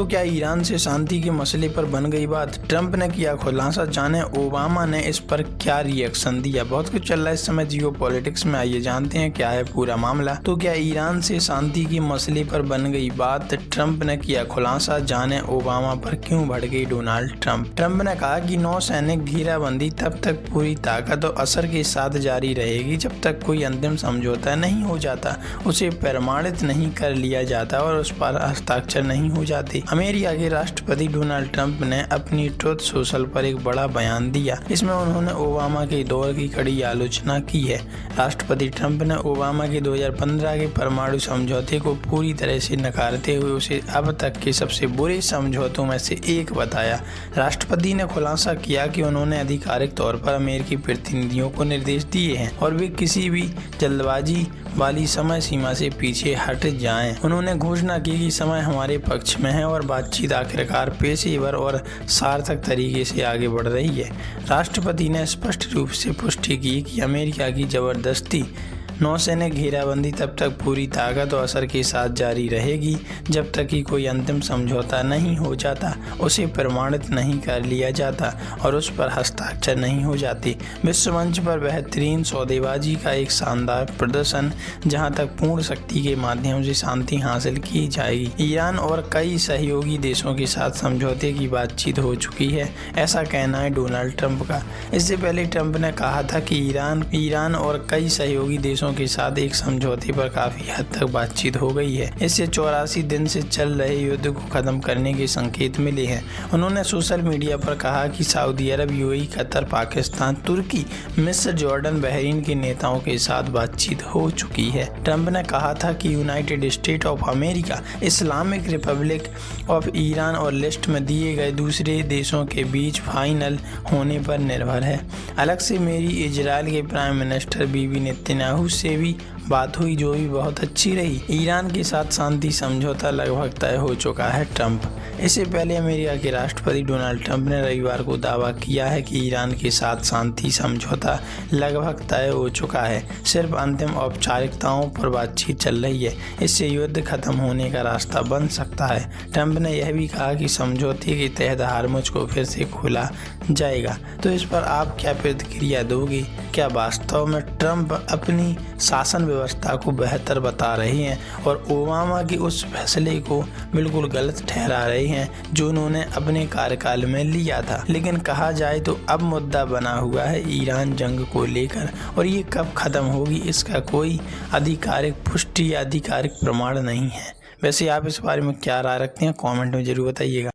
क्या ईरान से शांति के मसले पर बन गई बात? ट्रंप ने किया खुलासा, जाने ओबामा ने इस पर क्या रिएक्शन दिया। बहुत कुछ चल रहा है इस समय जियो पॉलिटिक्स में, आइए जानते हैं क्या है पूरा मामला। तो क्या ईरान से शांति के मसले पर बन गई बात? ट्रंप ने किया खुलासा, जाने ओबामा पर क्यों भड़क गई डोनाल्ड ट्रंप। ट्रंप ने कहा कि नौसैनिक घेराबंदी तब तक पूरी ताकत और असर के साथ जारी रहेगी जब तक कोई अंतिम समझौता नहीं हो जाता, उसे प्रमाणित नहीं कर लिया जाता और उस पर हस्ताक्षर नहीं हो जाते। अमेरिका के राष्ट्रपति डोनाल्ड ट्रंप ने अपनी ट्रुथ सोशल पर एक बड़ा बयान दिया। इसमें उन्होंने ओबामा के दौर की कड़ी आलोचना की है। राष्ट्रपति ट्रंप ने ओबामा के 2015 के परमाणु समझौते को पूरी तरह से नकारते हुए उसे अब तक के सबसे बुरे समझौतों में से एक बताया। राष्ट्रपति ने खुलासा किया कि उन्होंने आधिकारिक तौर पर अमेरिकी प्रतिनिधियों को निर्देश दिए हैं और वे किसी भी जल्दबाजी वाली समय सीमा से पीछे हट जाएं। उन्होंने घोषणा की कि समय हमारे पक्ष में है और बातचीत आखिरकार पेशेवर और सार्थक तरीके से आगे बढ़ रही है। राष्ट्रपति ने स्पष्ट रूप से पुष्टि की कि अमेरिका की जबरदस्ती नौसैनिक घेराबंदी तब तक पूरी ताकत और असर के साथ जारी रहेगी जब तक कि कोई अंतिम समझौता नहीं हो जाता, उसे प्रमाणित नहीं कर लिया जाता और उस पर हस्ताक्षर नहीं हो जाती। विश्व मंच पर बेहतरीन सौदेबाजी का एक शानदार प्रदर्शन जहां तक पूर्ण शक्ति के माध्यम से शांति हासिल की जाएगी। ईरान और कई सहयोगी देशों के साथ समझौते की बातचीत हो चुकी है, ऐसा कहना है डोनाल्ड ट्रंप का। इससे पहले ट्रंप ने कहा था कि ईरान और कई सहयोगी देशों के साथ एक समझौते पर काफी हद तक बातचीत हो गई है। इससे 84 दिन से चल रहे युद्ध को खत्म करने के संकेत मिले हैं। उन्होंने सोशल मीडिया पर कहा कि सऊदी अरब, यूएई, कतर, पाकिस्तान, तुर्की, मिस्र, जॉर्डन, बहरीन के नेताओं के साथ बातचीत हो चुकी है। ट्रंप ने कहा था कि United state of America, Islamic Republic of Iran और लिस्ट में दिए गए दूसरे देशों के बीच फाइनल होने पर निर्भर है। अलग से मेरी इजराइल के प्राइम मिनिस्टर बीबी नेतन्याहू से भी बात हुई, जो भी बहुत अच्छी रही। ईरान के साथ शांति समझौता लगभग तय हो चुका है। ट्रंप इससे पहले अमेरिका के राष्ट्रपति डोनाल्ड ट्रंप ने रविवार को दावा किया है कि ईरान के साथ शांति समझौता लगभग तय हो चुका है, सिर्फ अंतिम औपचारिकताओं पर बातचीत चल रही है। इससे युद्ध खत्म होने का रास्ता बन सकता है। ट्रंप ने यह भी कहा कि समझौते के तहत हार्मुज को फिर से खोला जाएगा। तो इस पर आप क्या प्रतिक्रिया दोगे? क्या वास्तव में ट्रंप अपनी शासन व्यवस्था को बेहतर बता रहे हैं और ओबामा के उस फैसले को बिल्कुल गलत ठहरा रहे हैं जो उन्होंने अपने कार्यकाल में लिया था? लेकिन कहा जाए तो अब मुद्दा बना हुआ है ईरान जंग को लेकर, और ये कब खत्म होगी इसका कोई आधिकारिक पुष्टि या आधिकारिक प्रमाण नहीं है। वैसे आप इस बारे में क्या राय रखते हैं? कमेंट में जरूर बताइएगा।